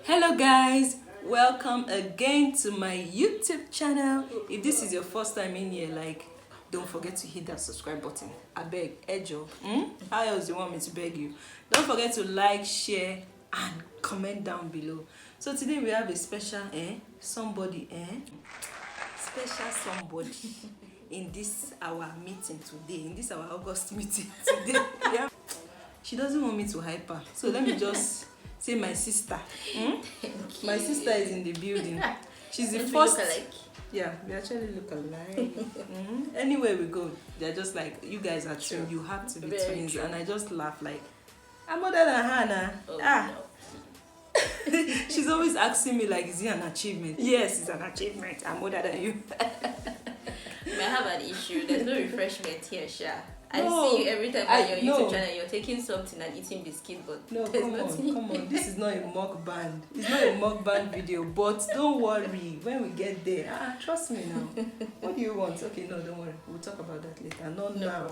Hello guys, welcome again to my YouTube channel. If this is your first time in here, don't forget to hit that subscribe button. I beg, Ejo. How else do you want me to beg you? Don't forget to like, share and comment down below. So today we have a special somebody in this our meeting today, in this our August meeting today. Yeah. She doesn't want me to hype her, so let me just say my sister. My sister is in the building. She's the first. Yeah, we actually look alike. Anywhere we go, they're just like, you guys are twins. You have to be twins. True. And I just laugh like, I'm older than Hannah. No. She's always asking me like, is it an achievement? Yes, it's an achievement. I'm older than you. You might have an issue. There's no refreshment here, Sha. I see you every time on your YouTube channel. You're taking something and eating biscuit, but no, come on. This is not a mukbang. It's not a mukbang video, but don't worry. When we get there, trust me now. What do you want? Okay, no, don't worry. We'll talk about that later. Not now.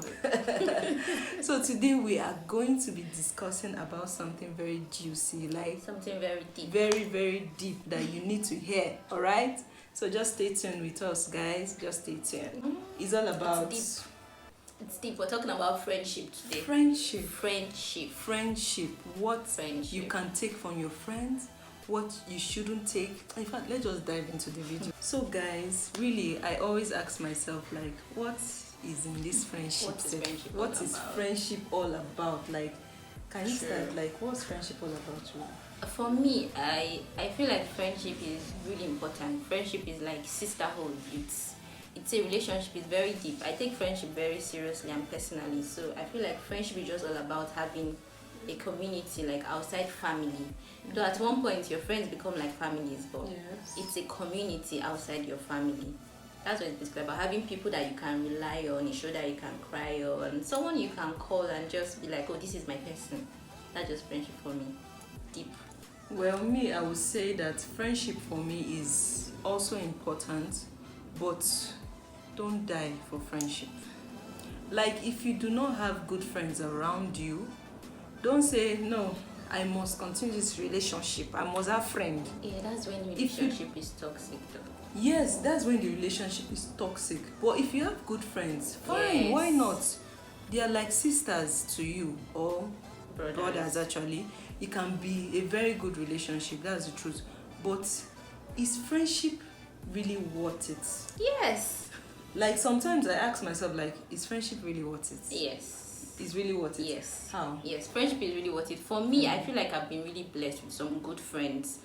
So today we are going to be discussing about something very juicy, like something very deep. Very, very deep that you need to hear. All right. So just stay tuned with us, guys. Just stay tuned. It's all about. It's deep. We're talking about friendship today. Friendship. What you can take from your friends, what you shouldn't take. In fact, let's just dive into the video. So guys, really, I always ask myself, like, what is in this friendship? What is friendship all about? Like, can you start, like, what's friendship all about you? For me, I feel like friendship is really important. Friendship is like sisterhood. It's a relationship. It's very deep. I take friendship very seriously and personally. So I feel like friendship is just all about having a community, like outside family. Though at one point your friends become like families, but it's a community outside your family. That's what it's basically about. Having people that you can rely on, a shoulder you can cry on, someone you can call and just be like, oh, this is my person. That's just friendship for me. Deep. Well, me, I would say that friendship for me is also important, but don't die for friendship. Like, if you do not have good friends around you, don't say, no, I must continue this relationship. I must have friends. Yeah, that's when the relationship is toxic though. Yes, that's when the relationship is toxic. But if you have good friends, fine, why not? They are like sisters to you, or brothers actually. It can be a very good relationship, that's the truth. But is friendship really worth it? Yes. Like, sometimes I ask myself, like, is friendship really worth it? Yes. It's really worth it? Yes. How? Yes, friendship is really worth it. For me, I feel like I've been really blessed with some good friends.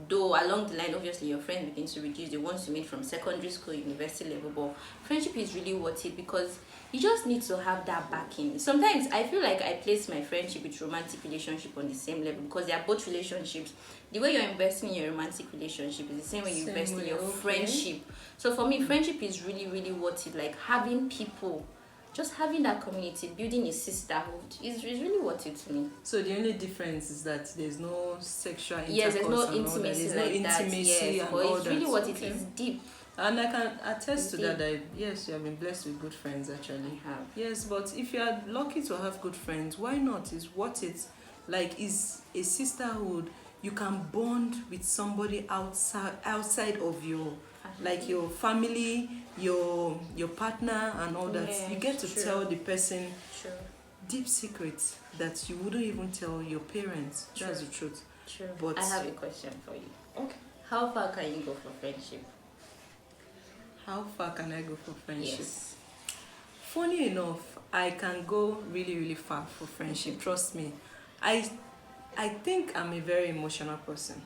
Though along the line, obviously, your friends begin to reduce the ones you meet from secondary school, university level. But friendship is really worth it because you just need to have that backing. Sometimes I feel like I place my friendship with romantic relationship on the same level because they are both relationships. The way you're investing in your romantic relationship is the same way you invest in your friendship. So for me, friendship is really, really worth it. Like, having people, just having that community, building a sisterhood is really worth it to me. So the only difference is that there's no sexual intercourse. Yes, there's no intimacy like that. Yes, but it's really what it is, deep. And I can attest to that, yes, you have been blessed with good friends actually. I have. Yes, but if you are lucky to have good friends, why not? It's worth it. Like, is a sisterhood. You can bond with somebody outside of your, like, your family, your partner and all that. You get to tell the person deep secrets that you wouldn't even tell your parents. That's the truth. True. But I have a question for you. Okay. How far can you go for friendship? How far can I go for friendship? Yes. Funny enough, I can go really, really far for friendship. Trust me. I think I'm a very emotional person.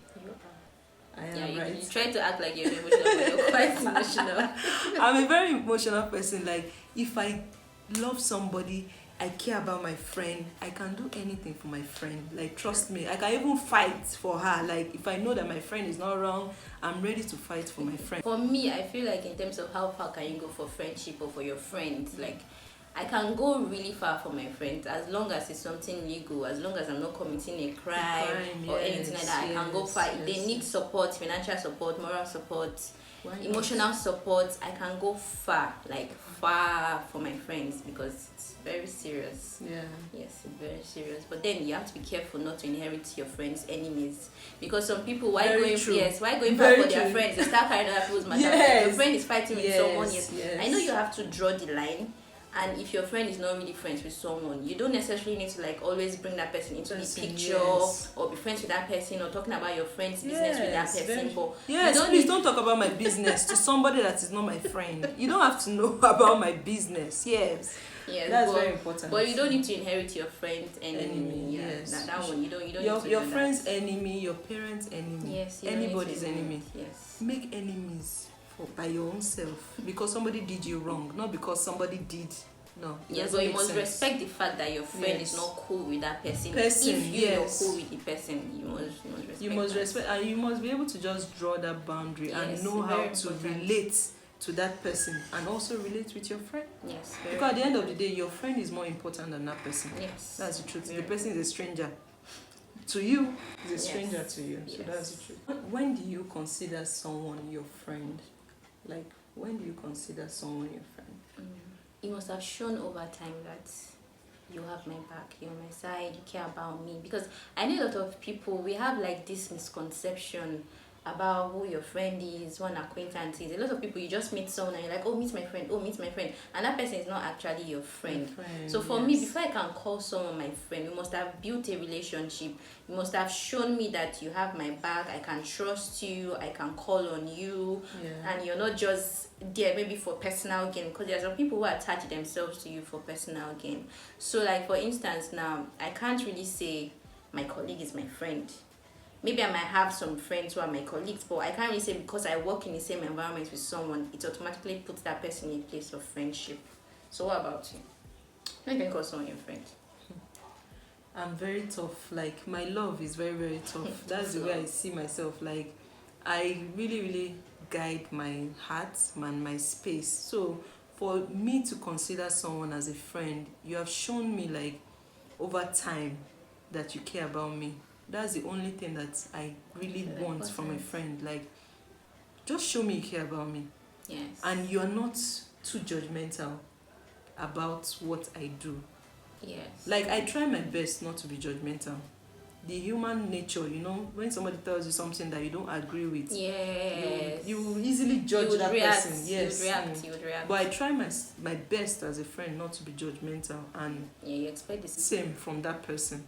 I am, right? You try to act like you're emotional, but you're quite emotional. I'm a very emotional person. Like, if I love somebody, I care about my friend, I can do anything for my friend. Like, trust me, I can even fight for her. Like, if I know that my friend is not wrong, I'm ready to fight for my friend. For me, I feel like in terms of how far can you go for friendship or for your friends, like, I can go really far for my friends as long as it's something legal, as long as I'm not committing a crime or anything like that. I can go far. If they need support, financial support, moral support, Emotional support, I can go far, like far for my friends, because it's very serious. Yeah. Yes, it's very serious. But then you have to be careful not to inherit your friends' enemies, because some people, why Very going true. why going Very back for their true. friends? They start carrying other people's matters. Yes. Your friend is fighting with someone. Yes. Yes. I know you have to draw the line. And if your friend is not really friends with someone, you don't necessarily need to like always bring that person into the picture, yes. or be friends with that person, or talking about your friend's business with that person. Very, but yes, you don't please don't talk about my business to somebody that is not my friend. You don't have to know about my business. Yes. Yes, that's very important. But you don't need to inherit your friend's enemy. Yeah, yes. that one you don't need your to friend's enemy, your parents' enemy. Yes, anybody's enemy. Yes. Make enemies by your own self, because somebody did you wrong, not because somebody did. No. Yes, but you must respect the fact that your friend is not cool with that person. If you're cool with the person, you must respect. And you must be able to just draw that boundary and know how to relate to that person, and also relate with your friend. Yes. Because at the end of the day, your friend is more important than that person. Yes. That's the truth. The person is a stranger to you, is a stranger to you. So that's the truth. When do you consider someone your friend? Like, when do you consider someone your friend? You must have shown over time that you have my back, you're my side, you care about me. Because I know a lot of people, we have like this misconception about who your friend is, who an acquaintance is. A lot of people, you just meet someone and you're like, oh, meet my friend, and that person is not actually your friend. So for me, before I can call someone my friend, we must have built a relationship. You must have shown me that you have my back, I can trust you, I can call on you, and you're not just there maybe for personal gain, because there are some people who attach themselves to you for personal gain. So like, for instance, now I can't really say my colleague is my friend. Maybe I might have some friends who are my colleagues, but I can't really say because I work in the same environment with someone, it automatically puts that person in a place of friendship. So what about you? How can you call someone your friend? I'm very tough. Like, my love is very, very tough. That's the way I see myself. Like, I really, really guide my heart and my space. So for me to consider someone as a friend, you have shown me like over time that you care about me. That's the only thing that I really want from a friend. Like, just show me you care about me. Yes. And you're not too judgmental about what I do. Yes. Like, I try my best not to be judgmental. The human nature, you know, when somebody tells you something that you don't agree with, you easily judge that person. Yes. You would react. But I try my best as a friend not to be judgmental, and you expect the same from that person.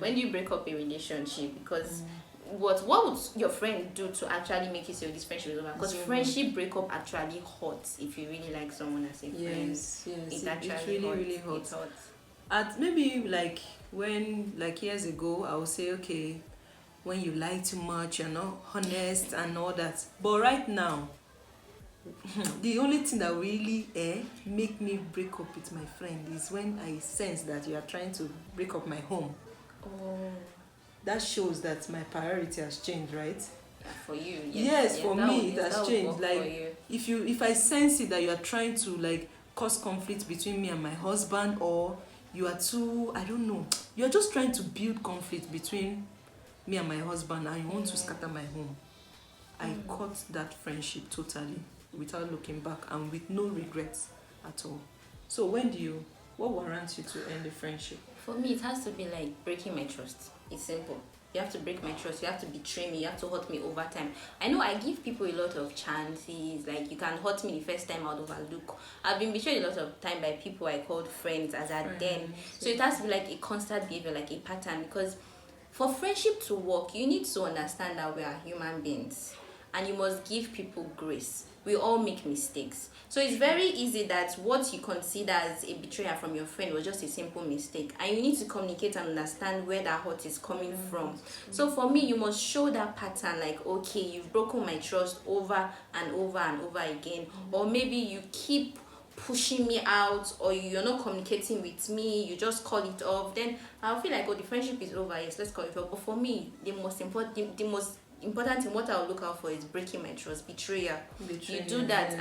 When do you break up a relationship? Because what would your friend do to actually make you say this friendship is over? Because friendship breakup actually hurts if you really like someone as a friend. Yes. It actually really, hurts. really hurts. It hurts. At maybe like when, like years ago, I would say, okay, when you lie too much, you're not honest and all that. But right now, the only thing that really make me break up with my friend is when I sense that you are trying to break up my home. Oh. That shows that my priority has changed, right? For you, yes, for me it has changed. Like, if I sense it that you are trying to like cause conflict between me and my husband, or you are too, I don't know, you are just trying to build conflict between me and my husband, and you want to scatter my home, I cut that friendship totally without looking back and with no regrets at all. So what warrants you to end the friendship? For me, it has to be like breaking my trust. It's simple. You have to break my trust. You have to betray me. You have to hurt me over time. I know I give people a lot of chances. Like, you can hurt me the first time, I'll overlook. I've been betrayed a lot of time by people I called friends as at them. So it has to be like a constant behavior, like a pattern. Because for friendship to work, you need to understand that we are human beings. And you must give people grace. We all make mistakes. So it's very easy that what you consider as a betrayal from your friend was just a simple mistake. And you need to communicate and understand where that hurt is coming from. So for me, you must show that pattern, like, okay, you've broken my trust over and over and over again. Or maybe you keep pushing me out, or you're not communicating with me, you just call it off. Then I'll feel like, oh, the friendship is over. Yes, let's call it off. But for me, the most important thing, what I'll look out for is breaking my trust, betrayal. You do that,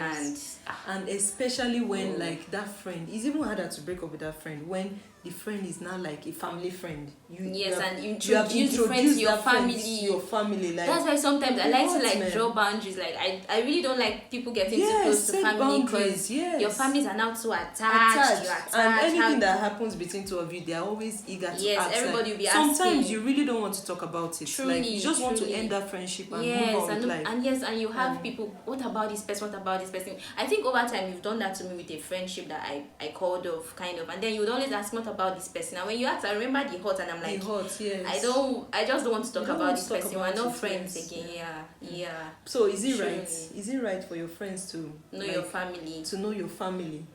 and especially when like that friend, it's even harder to break up with that friend when the friend is now like a family friend. And you have introduce the friend to your that friend family. to your family. Like, that's why sometimes I like to like man. draw boundaries. Like I really don't like people getting too Yes, close to set family because boundaries, yes. your families are now too attached. You're attached. And anything that happens between two of you, they are always eager to Yes, ask. everybody will be sometimes asking. you really don't want to talk about it. Truly, like you just want to truly. end that friendship and Yes, move on with life. and you have people, what about this person, what about this person? I think over time you've done that to me with a friendship that I called off, kind of, and then you would always ask, what about this person? And when you ask, I remember the hurt, and I'm like, the hurt, yes. I just don't want to talk don't about want this to talk person. about We're not it, friends yes. again. Yeah. So is it Truly. right? Is it right for your friends to Know your family? To know your family,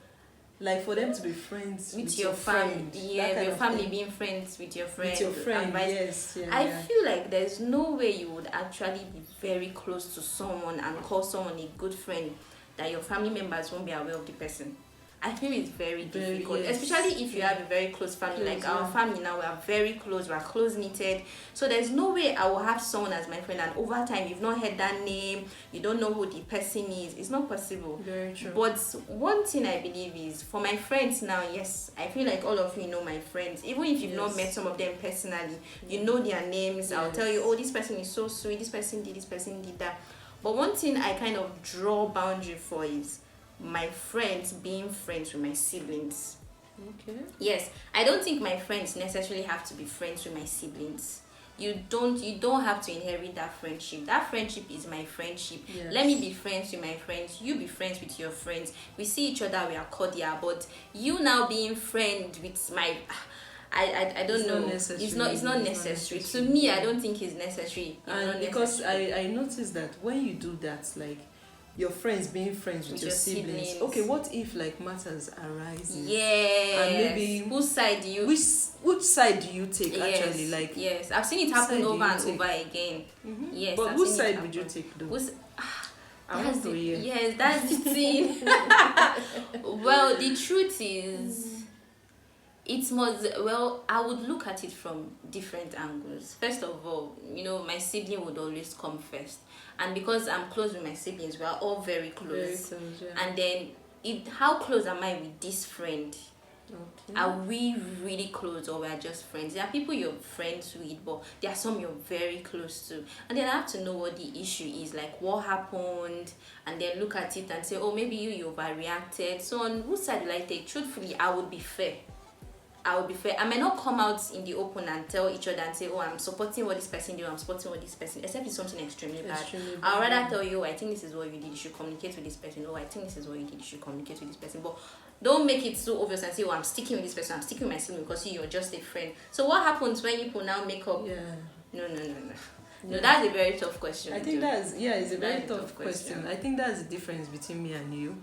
like for them to be friends With your family, friend, yeah, your family being friends with your friend. With your friend, and vice- yes. Yeah, I feel like there's no way you would actually be very close to someone and call someone a good friend that your family members won't be aware of the person. I feel it's very difficult, yes. especially if you have a very close family. Like our yeah. family now, we are very close, we are close knitted. So there's no way I will have someone as my friend, and over time you've not heard that name, you don't know who the person is. It's not possible. Very true. But one thing I believe is, for my friends now, yes, I feel like all of you know my friends. Even if you've not met some of them personally, you know their names. I'll tell you, oh, this person is so sweet, this person did that. But one thing I kind of draw boundary for is my friends being friends with my siblings. Okay. Yes, I don't think my friends necessarily have to be friends with my siblings. You don't have to inherit that friendship. That friendship is my friendship. Yes. Let me be friends with my friends, you be friends with your friends. We see each other, we are cordial. But you now being friend with my I don't know. It's not necessary. To me, I don't think it's necessary. And because I noticed that when you do that, like your friends being friends with your siblings. Okay, what if like matters arise? Yes. And maybe whose side do you? Which side do you take actually? Like yes, I've seen it happen over and over again. Mm-hmm. Yes. But whose side would you take though? That's the, yes, that's the thing. Well, the truth is, I would look at it from different angles. First of all, my sibling would always come first, and because I'm close with my siblings, we are all very close. Very close, yeah. And then, how close am I with this friend? Okay. Are we really close, or we're just friends? There are people you're friends with, but there are some you're very close to, and then I have to know what the issue is, like what happened, and then look at it and say, oh, maybe you overreacted. So on whose side will I take? Truthfully, I would be fair. I may not come out in the open and tell each other and say, oh, I'm supporting what this person did, I'm supporting what this person, except it's something extremely bad. I'll rather tell you, oh, I think this is what you did, you should communicate with this person. Oh, I think this is what you did, you should communicate with this person. But don't make it so obvious and say, oh, I'm sticking with this person, I'm sticking with my sibling because you're just a friend. So what happens when people now make up? Yeah. No. Yeah. No, that's a very tough question. I think it's a very tough question. I think that's the difference between me and you.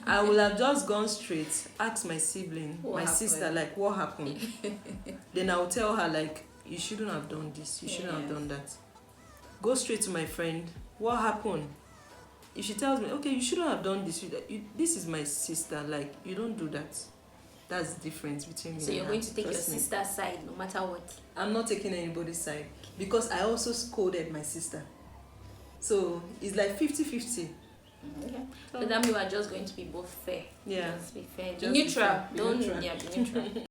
I will have just gone straight, asked my sibling, sister, like, what happened? Then I'll tell her, like, you shouldn't have done this, you shouldn't have done that. Go straight to my friend, what happened? If she tells me, okay, you shouldn't have done this, this is my sister, like, you don't do that. That's the difference between me and her. So you're going to take your sister's side no matter what? I'm not taking anybody's side because I also scolded my sister. So it's like 50-50. Okay. So that means we are just going to be both fair. Yeah. Just be fair. Be Just neutral. be fair. Be Don't neutral. be neutral.